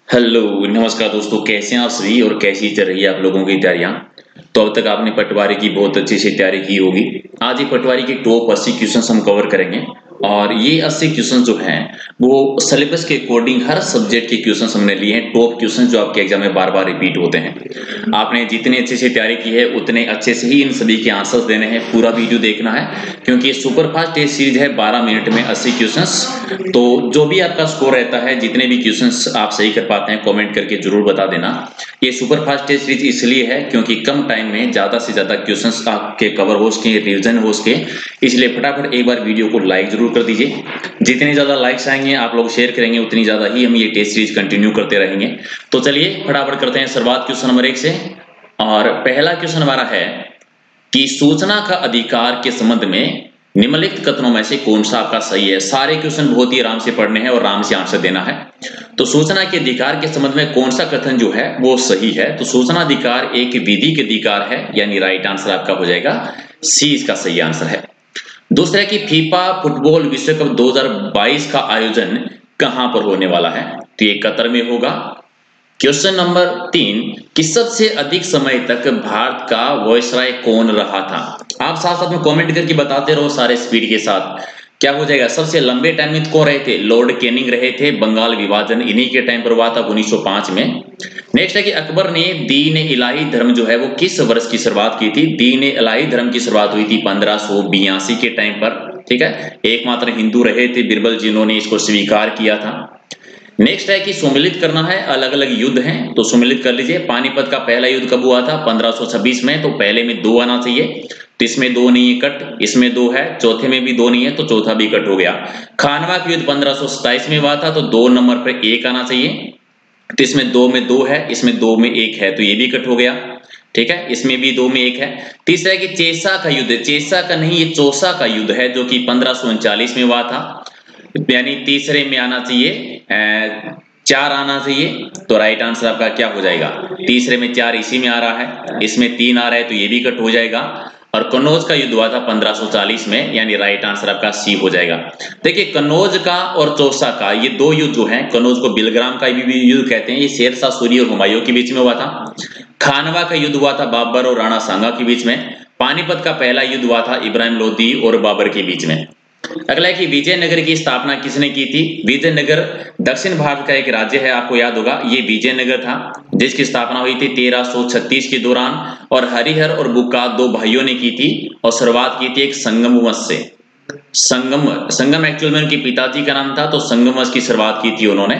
Hello नमस्कार दोस्तों, कैसे हैं आप सभी और कैसी चल रही है आप लोगों की तैयारियां। तो अब तक आपने पटवारी की बहुत अच्छी से तैयारी की होगी। आज एक पटवारी के टॉप 80 क्वेश्चंस हम कवर करेंगे और ये 80 क्वेश्चंस जो हैं वो सिलेबस के अकॉर्डिंग हर सब्जेक्ट के क्वेश्चंस हमने लिए हैं, टॉप क्वेश्चंस जो आपके एग्जाम में बार बार रिपीट होते हैं। आपने जितने अच्छे से तैयारी की है उतने अच्छे से ही इन सभी के आंसर्स देने हैं। पूरा वीडियो देखना है क्योंकि ये सुपर फास्ट टेस्ट सीरीज है, 12 मिनट में 80 क्वेश्चंस। तो जो भी आपका स्कोर रहता है, जितने भी क्वेश्चंस आप सही कर पाते हैं कमेंट करके जरूर बता देना। ये सुपर फास्ट टेस्ट सीरीज इसलिए है क्योंकि कम टाइम में ज्यादा से ज्यादा क्वेश्चंस आपके कवर हो सके, रिवीजन हो सके, इसलिए फटाफट एक बार वीडियो को लाइक जरूर कर दीजिए। जितने ज्यादा लाइक्स आएंगे, आप लोग शेयर करेंगे, उतनी ज्यादा ही हम ये टेस्ट सीरीज कंटिन्यू करते रहेंगे। तो चलिए फटाफट करते हैं शुरुआत क्वेश्चन नंबर 1 से। और पहला क्वेश्चन हमारा है कि सूचना का अधिकार के संबंध में निम्नलिखित कथनों में से कौन सा आपका सही है। सारे क्वेश्चन बहुत ही आराम से पढ़ने हैं और आराम से आंसर देना है। तो सूचना के अधिकार के संबंध में कौन सा कथन जो है वो सही है। तो सूचना अधिकार एक विधि के अधिकार है, यानी राइट आंसर आपका हो जाएगा सी, इसका सही आंसर है। दूसरा कि फीफा फुटबॉल विश्व कप 2022 का आयोजन कहां पर होने वाला है। तो ये कतर में होगा। क्वेश्चन नंबर 3 कि सबसे अधिक समय तक भारत का वायसराय कौन रहा था। आप साथ साथ में कमेंट करके बताते रहो सारे स्पीड के साथ। क्या हो जाएगा, सबसे लंबे टाइम में कौन रहे थे? लॉर्ड कैनिंग रहे थे। बंगाल विभाजन इन्हीं के टाइम पर हुआ था 1905 में। नेक्स्ट है कि अकबर ने दीन इलाही धर्म जो है वो किस वर्ष की शुरुआत की थी। दीन इलाही धर्म की शुरुआत हुई थी 1582 के टाइम पर। ठीक है, एकमात्र हिंदू रहे थे बिरबल जिन्होंने इसको स्वीकार किया था। नेक्स्ट है कि सुमिलित करना है, अलग अलग युद्ध हैं तो सुमिलित कर लीजिए। पानीपत का पहला युद्ध कब हुआ था? 1526 में। तो पहले में 2 आना चाहिए, तो इसमें 2 नहीं है, कट। इसमें 2 है, चौथे में भी 2 नहीं है तो चौथा भी कट हो गया। खानवा का युद्ध 1527 में हुआ था, तो 2 नंबर पर 1 आना चाहिए, तो इसमें 2 में 2 है, इसमें 2 में 1 है तो ये भी कट हो गया। ठीक है, इसमें भी 2 में 1 है। तीसरा है कि चेसा का युद्ध, चेसा का नहीं, ये चौसा का युद्ध है जो कि 1539 में हुआ था, यानी तीसरे में आना चाहिए, 4 आना चाहिए। तो राइट आंसर आपका क्या हो जाएगा? तीसरे में 4 इसी में आ रहा है, इसमें 3 आ रहा है तो ये भी कट हो जाएगा। और कन्नौज का युद्ध हुआ था 1540 में, यानी राइट आंसर आपका सी हो जाएगा। देखिए कन्नौज का और चौसा का ये 2 युद्ध जो हैं, कन्नौज को बिलग्राम का भी युद्ध कहते हैं, ये शेरशाह सूरी और हुमायूं के बीच में हुआ था। खानवा का युद्ध हुआ था बाबर और राणा सांगा के बीच में। पानीपत का पहला युद्ध हुआ था इब्राहिम लोदी और बाबर के बीच में। अगला है कि विजयनगर की स्थापना किसने की थी। विजयनगर दक्षिण भारत का एक राज्य है, आपको याद होगा, ये विजयनगर था जिसकी स्थापना हुई थी 1336 के दौरान। और हरिहर और बुक्का 2 भाइयों ने की थी और शुरुआत की थी एक संगम वंश से। संगम एक्चुअल में उनके पिताजी का नाम था, तो संगम वंश की शुरुआत की थी उन्होंने।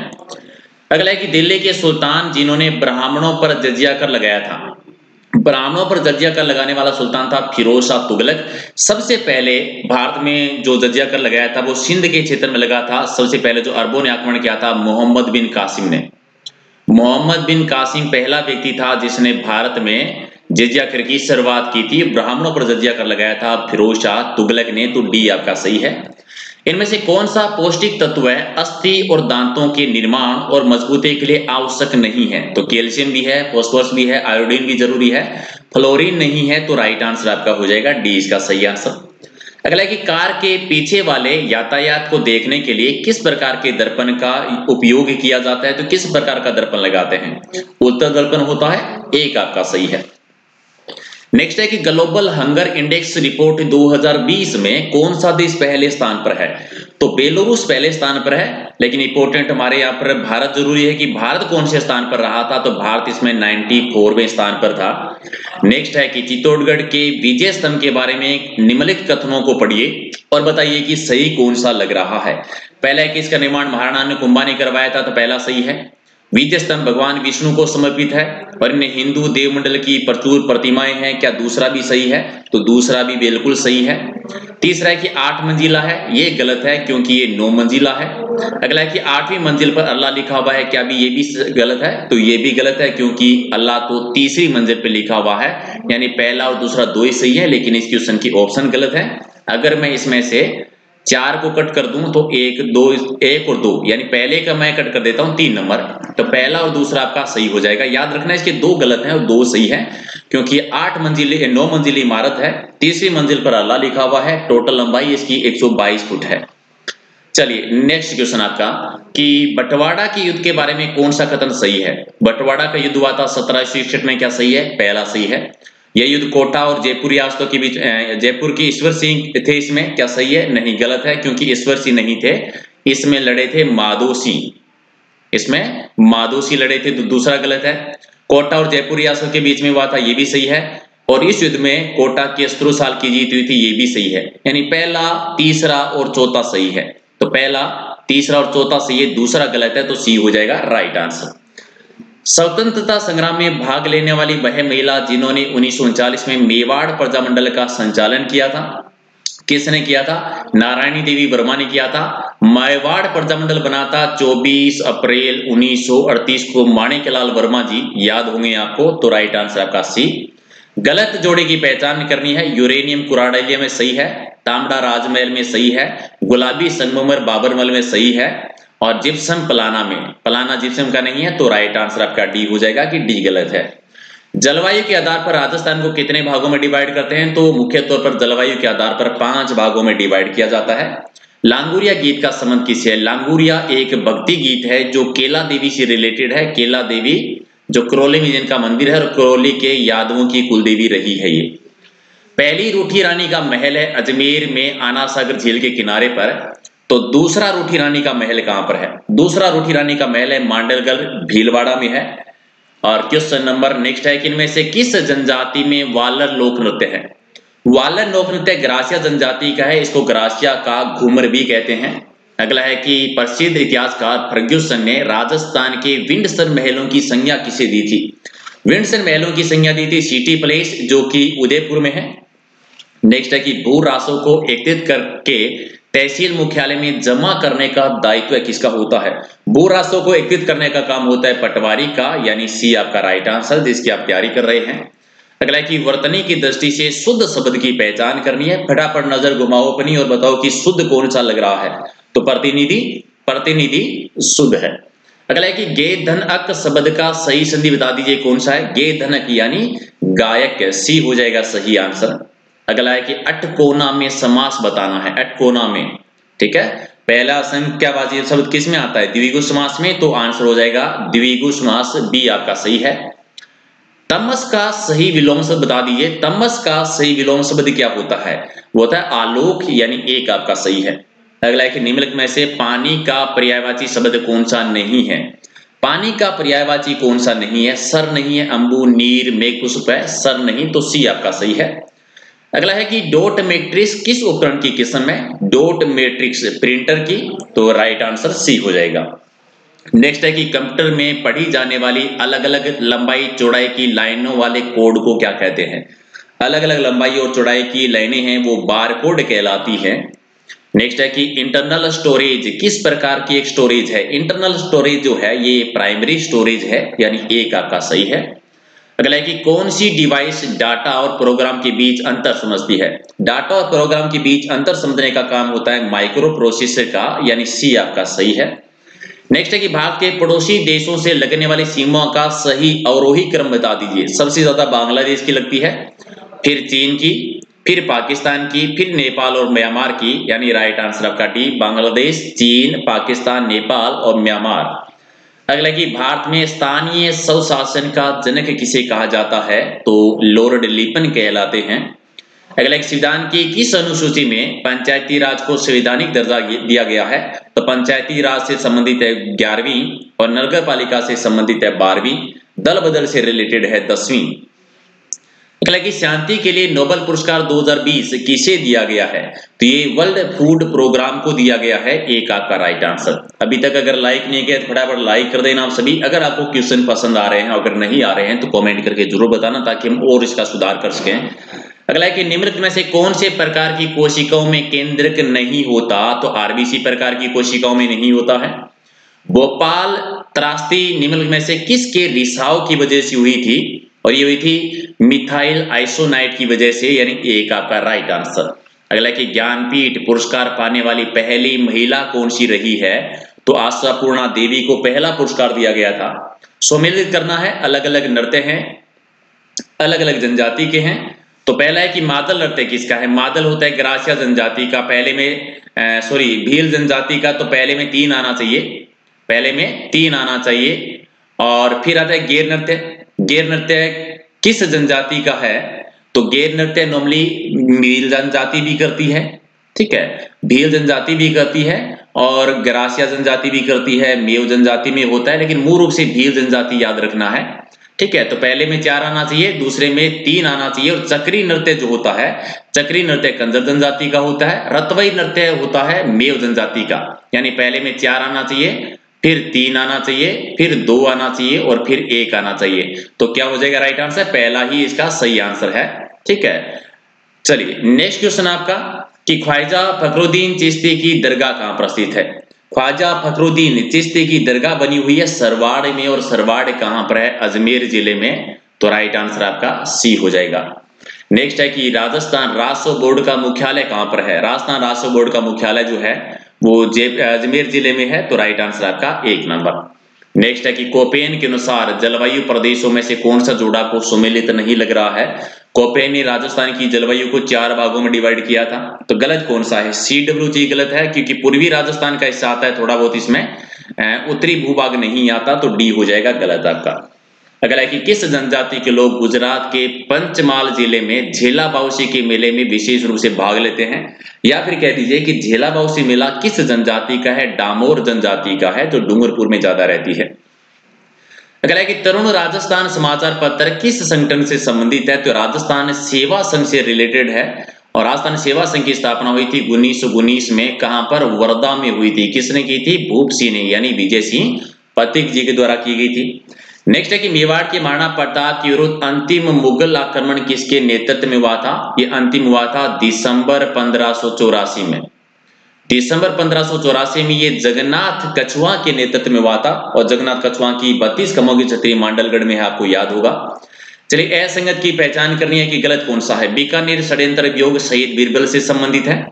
अगला है कि दिल्ली के सुल्तान जिन्होंने ब्राह्मणों पर जजिया कर लगाया था। ब्राह्मणों पर जजिया कर लगाने वाला सुल्तान था फिरोज शाह तुगलक। सबसे पहले भारत में जो जजिया कर लगाया था वो सिंध के क्षेत्र में लगा था। सबसे पहले जो अरबों ने आक्रमण किया था मोहम्मद बिन कासिम ने। मोहम्मद बिन कासिम पहला व्यक्ति था जिसने भारत में जजिया कर की शुरुआत की थी। ब्राह्मणों पर जजिया कर लगाया था फिरोज शाह तुगलक ने। तो डी आपका सही है। इनमें से कौन सा पौष्टिक तत्व है अस्थि और दांतों के निर्माण और मजबूती के लिए आवश्यक नहीं है। तो कैल्शियम भी है, फास्फोरस भी है, आयोडीन भी जरूरी है, फ्लोरीन नहीं है। तो राइट आंसर आपका हो जाएगा डी, इसका सही आंसर। अगला है कि कार के पीछे वाले यातायात को देखने के लिए किस प्रकार के दर्पण का उपयोग किया जाता है। तो किस प्रकार का दर्पण लगाते हैं? उत्तर दर्पण होता है, एक आपका सही है। नेक्स्ट है कि ग्लोबल हंगर इंडेक्स रिपोर्ट 2020 में कौन सा देश पहले स्थान पर है। तो बेलारूस पहले स्थान पर है, लेकिन इंपॉर्टेंट हमारे यहाँ पर भारत जरूरी है कि भारत कौन से स्थान पर रहा था। तो भारत इसमें 94वें स्थान पर था। नेक्स्ट है कि चित्तौड़गढ़ के विजय स्तंभ के बारे में निम्नलिखित कथनों को पढ़िए और बताइए कि सही कौन सा लग रहा है। पहला है कि इसका निर्माण महाराणा ने कुंभा ने करवाया था, तो पहला सही है। विजय स्तंभ भगवान विष्णु को समर्पित है और इन्हें हिंदू देवमंडल की प्रचुर प्रतिमाएं हैं, क्या दूसरा भी सही है? तो दूसरा भी बिल्कुल सही है। तीसरा है कि 8 मंजिला है, ये गलत है क्योंकि ये 9 मंजिला है। अगला है कि 8वीं मंजिल पर अल्लाह लिखा हुआ है, क्या भी ये भी गलत है? तो ये भी गलत है क्योंकि अल्लाह तो तीसरी मंजिल पर लिखा हुआ है, यानी पहला और दूसरा 2 ही सही है, लेकिन इस क्वेश्चन की ऑप्शन गलत है। अगर मैं इसमें से 4 को कट कर दूं तो 1 और 2, यानी पहले का मैं कट कर देता हूं 3 नंबर, तो पहला और दूसरा आपका सही हो जाएगा। याद रखना इसके 2 गलत हैं और 2 सही है क्योंकि 9 मंजिली इमारत है, तीसरी मंजिल पर अल्लाह लिखा हुआ है। टोटल लंबाई इसकी 122 फुट है। चलिए नेक्स्ट क्वेश्चन आपका कि बंटवाड़ा के युद्ध के बारे में कौन सा कथन सही है। बंटवाड़ा का युद्ध हुआ था 1761 में, क्या सही है? पहला सही है। यह युद्ध कोटा और जयपुर रियासतों के बीच, जयपुर की ईश्वर सिंह थे इसमें, क्या सही है? नहीं, गलत है, क्योंकि ईश्वर सिंह नहीं थे, इसमें लड़े थे माधो सिंह, इसमें माधो सिंह लड़े थे, तो दूसरा गलत है। कोटा और जयपुर रियासत के बीच में हुआ था, ये भी सही है। और इस युद्ध में कोटा की 70 साल की जीत हुई थी, ये भी सही है। यानी पहला, तीसरा और चौथा सही है। तो पहला, तीसरा और चौथा सही है, दूसरा गलत है, तो सी हो जाएगा राइट आंसर। स्वतंत्रता संग्राम में भाग लेने वाली वह महिला जिन्होंने 1939 में मेवाड़ प्रजामंडल का संचालन किया था, किसने किया था? नारायणी देवी वर्मा ने किया था। मेवाड़ प्रजामंडल बना था 24 अप्रैल 1938 को माणिक्यलाल वर्मा जी, याद होंगे आपको, तो राइट आंसर आपका सी। गलत जोड़े की पहचान करनी है। यूरेनियम कुराडाइलिया में सही है, तांबड़ा राजमहल में सही है, गुलाबी संगमरमर बाबरमल में सही है, और जिप्सम पलाना में, पलाना जिप्सम का नहीं है, तो राइट आंसर आपका डी हो जाएगा कि डी गलत है। जलवायु के आधार पर राजस्थान को कितने भागों में डिवाइड करते हैं? तो मुख्य तौर पर जलवायु के आधार पर 5 भागों में डिवाइड किया जाता है। लांगुरिया गीत का संबंध किससे है? लांगुरिया एक भक्ति गीत है जो केला देवी से रिलेटेड है। केला देवी जो करौली में जिनका मंदिर है, और करौली के यादवों की कुलदेवी रही है ये। पहली रूठी रानी का महल है अजमेर में आना सागर झील के किनारे पर। तो दूसरा रूठी रानी का महल कहां पर है? दूसरा रूठी रानी का महल है मांडलगढ़ भीलवाड़ा में है। और क्वेश्चन नंबर नेक्स्ट है कि इनमें से किस जनजाति में वालर लोक नृत्य है? वालर लोक नृत्य ग्रासिया जनजाति का है, इसको ग्रासिया का घूमर भी कहते हैं। अगला है कि प्रसिद्ध इतिहासकार फर्ग्यूसन ने राजस्थान के विंडसर महलों की संज्ञा किसे दी थी? विंडसर महलों की संज्ञा दी थी सिटी पैलेस, जो कि उदयपुर में है। नेक्स्ट है कि भू राशों को एकत्रित करके तहसील मुख्यालय में जमा करने का दायित्व किसका होता है? भू राशों को एकत्रित करने का काम होता है पटवारी का, यानी सी आपका राइट आंसर, जिसकी आप तैयारी कर रहे हैं। अगला है कि वर्तनी की दृष्टि से शुद्ध शब्द की पहचान करनी है। फटाफट नजर घुमाओ अपनी और बताओ कि शुद्ध कौन सा लग रहा है? तो प्रतिनिधि, प्रतिनिधि शुद्ध है। अगला है कि गे धन अक शब्द का सही संधि बता दीजिए कौन सा है? गे धनक यानी गायक, सी हो जाएगा सही आंसर। अगला है कि अटकोना में समास बताना है, अटकोना में, ठीक है। पहला संख्यावाची शब्द किस में आता है? द्विगु समास में, तो आंसर हो जाएगा द्विगु समास, बी आपका सही है। तमस का सही विलोम शब्द बता दीजिए। तमस का सही विलोम शब्द क्या होता है? वो होता है आलोक, यानी एक आपका सही है। अगला है कि निम्नलिखित में से पानी का पर्यायवाची शब्द कौन सा नहीं है? पानी का पर्यायवाची कौन सा नहीं है? सर नहीं है, अंबु, नीर, मेघपुष्प है, सर नहीं, तो सी आपका सही है। अगला है कि डॉट मैट्रिक्स किस उपकरण की किस्म है? डॉट मैट्रिक्स प्रिंटर की, तो राइट आंसर सी हो जाएगा। नेक्स्ट है कि कंप्यूटर में पढ़ी जाने वाली अलग अलग लंबाई चौड़ाई की लाइनों वाले कोड को क्या कहते हैं? अलग अलग लंबाई और चौड़ाई की लाइनें हैं वो बार कोड कहलाती हैं। नेक्स्ट है कि इंटरनल स्टोरेज किस प्रकार की एक स्टोरेज है? इंटरनल स्टोरेज जो है ये प्राइमरी स्टोरेज है, यानी एक आपका सही है। अगला है कि कौन सी डिवाइस डाटा और प्रोग्राम के बीच अंतर समझती है? डाटा और प्रोग्राम के बीच अंतर समझने का काम होता है माइक्रो प्रोसेसर का, यानी सी आपका सही है। नेक्स्ट है कि भारत के पड़ोसी देशों से लगने वाली सीमाओं का सही अवरोही क्रम बता दीजिए। सबसे ज्यादा बांग्लादेश की लगती है, फिर चीन की, फिर पाकिस्तान की, फिर नेपाल और म्यांमार की, यानी राइट आंसर आपका डी, बांग्लादेश, चीन, पाकिस्तान, नेपाल और म्यांमार। अगला कि भारत में स्थानीय स्वशासन का जनक किसे कहा जाता है? तो लॉर्ड लिपन कहलाते हैं। अगला संविधान की किस अनुसूची में पंचायती राज को संवैधानिक दर्जा दिया गया है? तो पंचायती राज से संबंधित है 11वीं और नगर पालिका से संबंधित है 12वीं, दल बदल से रिलेटेड है 10वीं। अगला कि शांति के लिए नोबेल पुरस्कार 2020 किसे दिया गया है? तो ये वर्ल्ड फूड प्रोग्राम को दिया गया है, एक आपका राइट आंसर। अभी तक अगर लाइक नहीं किया तो फटाफट लाइक कर देना आप सभी। अगर आपको क्वेश्चन पसंद आ रहे हैं, अगर नहीं आ रहे हैं तो कमेंट करके जरूर बताना ताकि हम और इसका सुधार कर सकें। अगला है कि निम्नलिखित में से कौन से प्रकार की कोशिकाओं में केंद्रक नहीं होता? तो आरबीसी प्रकार की कोशिकाओं में नहीं होता है। भोपाल त्रासदी निम्नलिखित में से किसके रिसाव की वजह से हुई थी? और ये हुई थी मिथाइल आइसोनाइट की वजह से, यानी एक आपका राइट आंसर। अगला कि ज्ञानपीठ पुरस्कार पाने वाली पहली महिला कौन सी रही है? तो आशापूर्णा देवी को पहला पुरस्कार दिया गया था। सम्मिलित करना है, अलग अलग नृत्य हैं, अलग अलग जनजाति के हैं, तो पहला है कि मादल नृत्य किसका है। मादल होता है ग्रासिया जनजाति का, पहले में भील जनजाति का, तो पहले में 3 आना चाहिए, पहले में 3 आना चाहिए। और फिर आता है गेर नृत्य। गेर नृत्य किस जनजाति का है, तो गेर नृत्य नॉर्मली भील जनजाति भी करती है, ठीक है, भील जनजाति भी करती है और ग्रासिया जनजाति भी करती है, मेव जनजाति में होता है, लेकिन मूल रूप से भील जनजाति याद रखना है, ठीक है। तो पहले में 4 आना चाहिए, दूसरे में 3 आना चाहिए। और चक्री नृत्य जो होता है, चक्री नृत्य कंजर जनजाति का होता है, रतवई नृत्य होता है मेव जनजाति का। यानी पहले में 4 आना चाहिए, फिर 3 आना चाहिए, फिर 2 आना चाहिए और फिर 1 आना चाहिए। तो क्या हो जाएगा राइट आंसर, पहला ही इसका सही आंसर है, ठीक है। चलिए नेक्स्ट क्वेश्चन आपका कि ख्वाजा फखरुद्दीन चिश्ती की दरगाह कहां पर स्थित है। ख्वाजा फखरुद्दीन चिश्ती की दरगाह बनी हुई है सरवाड़ में, और सरवाड़ कहां पर है, अजमेर जिले में। तो राइट आंसर आपका सी हो जाएगा। नेक्स्ट है कि राजस्थान राजस्व बोर्ड का मुख्यालय कहां पर है। राजस्थान राजस्व बोर्ड का मुख्यालय जो है वो अजमेर जिले में है। तो राइट आंसर आपका 1 नंबर। नेक्स्ट है कि कोपेन के अनुसार जलवायु प्रदेशों में से कौन सा जोड़ा को सुमेलित नहीं लग रहा है। कोपेन ने राजस्थान की जलवायु को 4 भागों में डिवाइड किया था, तो गलत कौन सा है, CWG गलत है, क्योंकि पूर्वी राजस्थान का हिस्सा आता है थोड़ा बहुत इसमें, उत्तरी भूभाग नहीं आता, तो डी हो जाएगा गलत आपका। अगला है कि किस जनजाति के लोग गुजरात के पंचमहाल जिले में झेला बाउसी के मेले में विशेष रूप से भाग लेते हैं, या फिर कह दीजिए कि झेला बाउसी मेला किस जनजाति का है, डामोर जनजाति का है, जो डूंगरपुर में ज्यादा रहती है। अगला है कि तरुण राजस्थान समाचार पत्र किस संगठन से संबंधित है, तो राजस्थान सेवा संघ से रिलेटेड है। और राजस्थान सेवा संघ की स्थापना हुई थी 1919 में, कहां पर, वर्धा में हुई थी। किसने की थी, भूप सिंह ने, यानी विजय सिंह पथिक जी के द्वारा की गई थी। नेक्स्ट है कि मेवाड़ के महाराणा प्रताप के विरुद्ध अंतिम मुगल आक्रमण किसके नेतृत्व में हुआ था। ये अंतिम हुआ था दिसंबर 1584 में। दिसंबर 1584 में ये जगन्नाथ कछुआ के नेतृत्व में हुआ था, और जगन्नाथ कछुआ की 32 कमों की छतरी मांडलगढ़ में है, आपको याद होगा। चलिए असंगत की पहचान करनी है कि गलत कौन सा है। बीकानेर षड्यंत्र वियोग शहीद बीरबल से संबंधित है।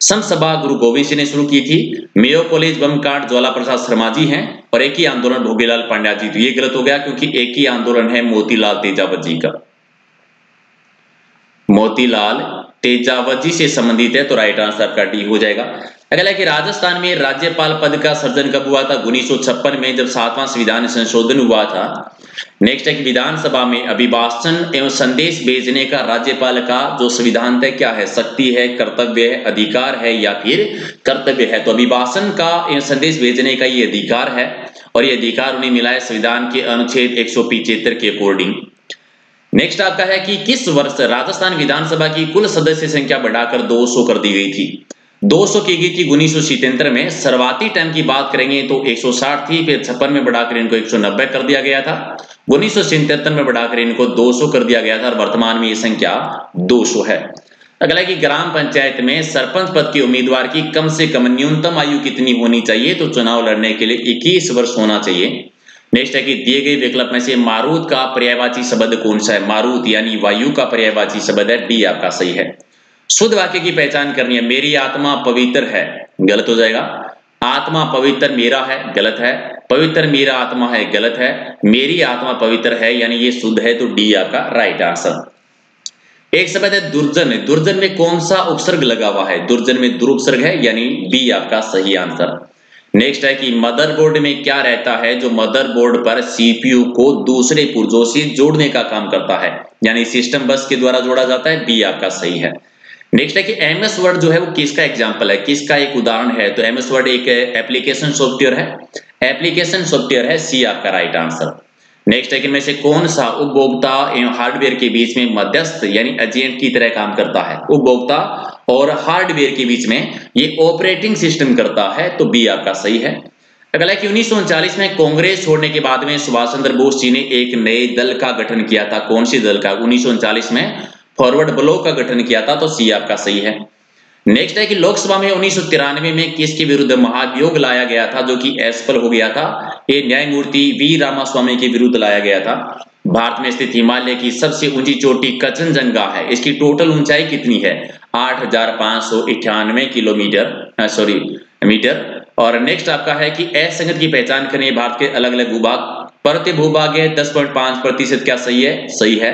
संत सभा गुरु गोविंद सिंह ने शुरू की थी। मेयो कॉलेज बम कांड ज्वाला प्रसाद शर्मा जी हैं, और एक ही आंदोलन भोगीलाल पांड्या जी। तो ये गलत हो गया, क्योंकि एक ही आंदोलन है मोतीलाल तेजावत जी का, मोतीलाल तेजावत जी से संबंधित है। तो राइट आंसर आपका डी हो जाएगा। अगला है कि राजस्थान में राज्यपाल पद का सर्जन कब हुआ था, 1956 में, जब 7वां संविधान संशोधन हुआ था। नेक्स्ट है कि विधानसभा में अभिभाषण एवं संदेश भेजने का राज्यपाल का जो संविधान तय क्या है, शक्ति है, कर्तव्य है, अधिकार है, या फिर कर्तव्य है। तो अभिभाषण का एवं संदेश भेजने का ये अधिकार है, और ये अधिकार उन्हें मिला है संविधान के अनुच्छेद 175 के अकॉर्डिंग। नेक्स्ट आपका है कि किस वर्ष राजस्थान विधानसभा की कुल सदस्य संख्या बढ़ाकर 200 कर दी गई थी। 200 की गई थी 1977 में। शुरुआती टाइम की बात करेंगे तो 160 थी, फिर 56 में बढ़ाकर इनको 190 कर दिया गया था, 1977 में बढ़ाकर इनको 200 कर दिया गया था, और वर्तमान में ये संख्या 200 है। अगला कि ग्राम पंचायत में सरपंच पद के उम्मीदवार की कम से कम न्यूनतम आयु कितनी होनी चाहिए, तो चुनाव लड़ने के लिए 21 वर्ष होना चाहिए। नेक्स्ट है कि दिए गए विकल्प में से मारुत का पर्यायवाची शब्द कौन सा है। मारुत यानी वायु का पर्यायवाची शब्द है, डी आपका सही है। शुद्ध वाक्य की पहचान करनी है। मेरी आत्मा पवित्र है, गलत हो जाएगा। आत्मा पवित्र मेरा है, गलत है। पवित्र मेरा आत्मा है, गलत है। मेरी आत्मा पवित्र है, यानी ये शुद्ध है, तो डी आपका राइट आंसर। एक शब्द है दुर्जन। दुर्जन में कौन सा उपसर्ग लगा हुआ है, दुर्जन में दुरुपसर्ग है, यानी बी आपका सही आंसर। नेक्स्ट है कि मदरबोर्ड में क्या रहता है जो मदरबोर्ड पर सीपीयू को दूसरे पुर्जों से जोड़ने का काम करता है, यानी सिस्टम बस के द्वारा जोड़ा जाता है, बी आपका सही है। नेक्स्ट है कि एमएस वर्ड जो है वो किसका एग्जांपल है, किसका एक उदाहरण है, तो एमएस वर्ड एक एप्लीकेशन सॉफ्टवेयर है, एप्लीकेशन सॉफ्टवेयर है, सी आपका राइट आंसर। नेक्स्ट है कि इनमें से कौन सा उपभोक्ता एवं हार्डवेयर के बीच में मध्यस्थ यानी एजेंट की तरह काम करता है। उपभोक्ता और हार्डवेयर के बीच में ये ऑपरेटिंग सिस्टम करता है, तो बी आपका सही है। अगला कि 1939 में कांग्रेस छोड़ने के बाद में सुभाष चंद्र बोस जी ने एक नए दल का गठन किया था। कौन सी दल का, 1939 में फॉरवर्ड ब्लॉक का गठन किया था, तो सी आपका सही है। नेक्स्ट है कि लोकसभा में 1993 में किसके विरुद्ध महाभियोग लाया गया था जो कि असफल हो गया था। ये न्यायमूर्ति वी रामास्वामी के विरुद्ध लाया गया था। भारत में स्थित हिमालय की सबसे ऊंची चोटी कंचनजंगा है, इसकी टोटल ऊंचाई कितनी है, 8,598 किलोमीटर मीटर। और नेक्स्ट आपका है कि असंगत की पहचान करनी है। भारत के अलग अलग भूभाग, पर्वतीय भूभाग है 10.5% क्या सही है, सही है।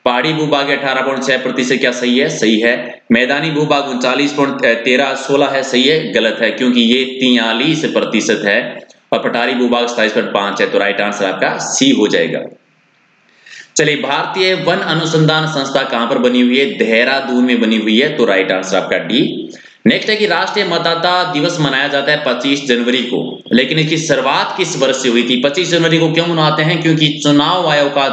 पहाड़ी भूभाग 18.6% क्या सही है? सही है। मैदानी भूभाग 39.1316 है, सही है? गलत है, क्योंकि ये 43% है और पठारी भूभाग 27.5 है, तो राइट आंसर आपका सी हो जाएगा। चलिए, भारतीय वन अनुसंधान संस्था कहां पर बनी हुई है? देहरादून में बनी हुई है, तो राइट आंसर आपका डी। नेक्स्ट है कि राष्ट्रीय मतदाता दिवस मनाया जाता है 25 जनवरी को, लेकिन इसकी शुरुआत किस वर्ष से हुई थी? 25 जनवरी को क्यों मनाते हैं? क्योंकि चुनाव आयोग का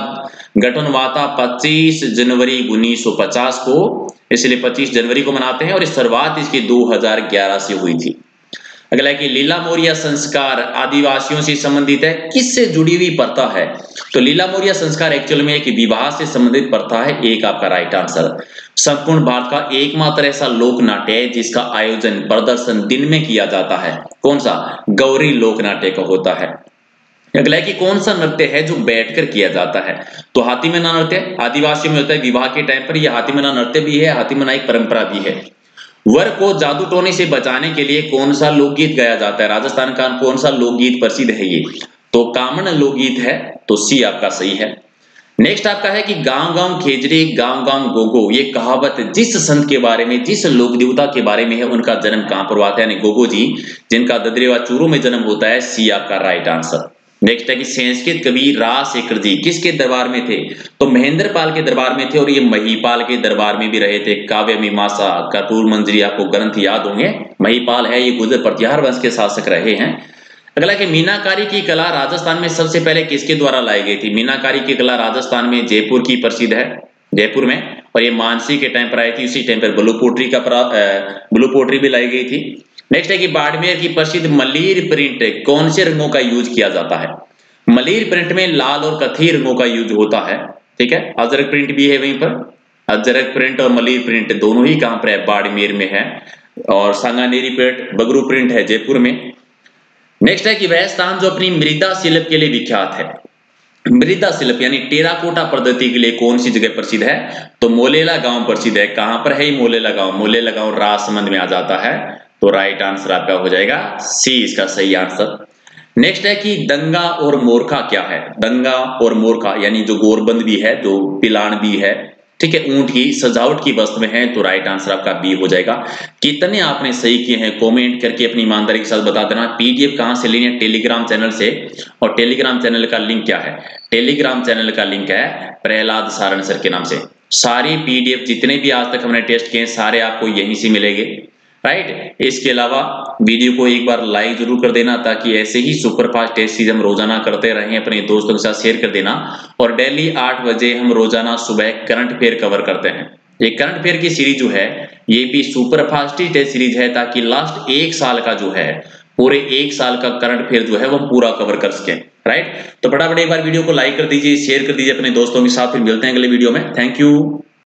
गठन हुआ था 25 जनवरी 1950 को, इसलिए 25 जनवरी को मनाते हैं और इस शुरुआत इसकी 2011 से हुई थी। अगला है कि लीला मोरिया संस्कार आदिवासियों से संबंधित है, किससे जुड़ी हुई प्रथा है? तो लीला मोरिया संस्कार एक्चुअल में एक विवाह से संबंधित प्रथा है, एक आपका राइट आंसर। संपूर्ण भारत का एकमात्र ऐसा लोक नाट्य है जिसका आयोजन प्रदर्शन दिन में किया जाता है, कौन सा? गौरी लोक नाट्य का होता है। अगला है कि कौन सा नृत्य है जो बैठकर किया जाता है? तो हाथी मना नृत्य आदिवासियों में होता है, विवाह के टाइम पर यह हाथी मना नृत्य भी है, हाथी मना एक परंपरा भी है। वर को जादू टोने से बचाने के लिए कौन सा लोकगीत गाया जाता है? राजस्थान का कौन सा लोकगीत प्रसिद्ध है ये? तो कामन लोकगीत है, तो सी आपका सही है। नेक्स्ट आपका है कि गांव गांव खेजड़ी गांव गांव गोगो, ये कहावत जिस संत के बारे में, जिस लोक देवता के बारे में है, उनका जन्म कहां पर हुआ था? यानी गोगो जी, जिनका ददरेवा चूरू में जन्म होता है, सी आपका राइट आंसर। नेक्स्ट है कि संस्कृत कवि राजशेखर जी किसके दरबार में थे? तो महेंद्रपाल के दरबार में थे और ये महिपाल के दरबार में भी रहे थे। काव्य मीमांसा कर्पूर मंजरी आपको ग्रंथ याद होंगे, महिपाल है, ये गुर्जर प्रतिहार वंश के शासक रहे हैं। अगला कि मीनाकारी की कला राजस्थान में सबसे पहले किसके द्वारा लाई गई थी? मीनाकारी की कला राजस्थान में जयपुर की प्रसिद्ध है, जयपुर में, और ये मानसी के टाइम पर आई थी, उसी टाइम पर ब्लू पोट्री भी लाई गई थी। नेक्स्ट है कि बाड़मेर की प्रसिद्ध मलीर प्रिंट कौन से रंगों का यूज किया जाता है? मलीर प्रिंट में लाल और कथई रंगों का यूज होता है, ठीक है। अजरक प्रिंट भी है वहीं पर, अजरक प्रिंट और मलीर प्रिंट दोनों ही कहां पर है? बाड़मेर में है। और सांगानेरी प्रिंट, बगरू प्रिंट है जयपुर में। नेक्स्ट है कि वह स्थान जो अपनी मृदा शिल्प के लिए विख्यात है, मृदा शिल्प यानी टेराकोटा पद्धति के लिए कौन सी जगह प्रसिद्ध है? तो मोलेला गांव प्रसिद्ध है। कहां पर है मोलेला गांव? मोलेला गांव राजसमंद में आ जाता है, तो राइट आंसर आपका हो जाएगा सी, इसका सही आंसर। नेक्स्ट है कि दंगा और मोरखा क्या है? दंगा और मोरखा यानी जो गोरबंद भी है, जो पिलान भी है, ठीक है, ऊंट की सजावट की वस्तु में है, तो राइट आंसर आपका बी हो जाएगा। कितने आपने सही किए हैं कमेंट करके अपनी ईमानदारी के साथ बता देना। पीडीएफ कहां से लेनी है? टेलीग्राम चैनल से, और टेलीग्राम चैनल का लिंक क्या है? टेलीग्राम चैनल का लिंक है प्रहलाद सारण सर के नाम से। सारी पीडीएफ जितने भी आज तक हमने टेस्ट किए सारे आपको यहीं से मिलेंगे, राइट। इसके अलावा वीडियो को एक बार लाइक जरूर कर देना, ताकि ऐसे ही सुपरफास्ट टेस्ट सीरीज हम रोजाना करते रहें, अपने दोस्तों के साथ शेयर कर देना। और डेली 8 बजे हम रोजाना सुबह करंट अफेयर कवर करते हैं। ये करंट अफेयर की सीरीज जो है ये भी सुपरफास्ट टेस्ट सीरीज है, ताकि लास्ट 1 साल का जो है, पूरे 1 साल का करंट अफेयर जो है वो पूरा कवर कर सके, राइट। तो फटाफट एक बार वीडियो को लाइक कर दीजिए, शेयर कर दीजिए अपने दोस्तों के साथ। फिर मिलते हैं अगले वीडियो में। Thank you.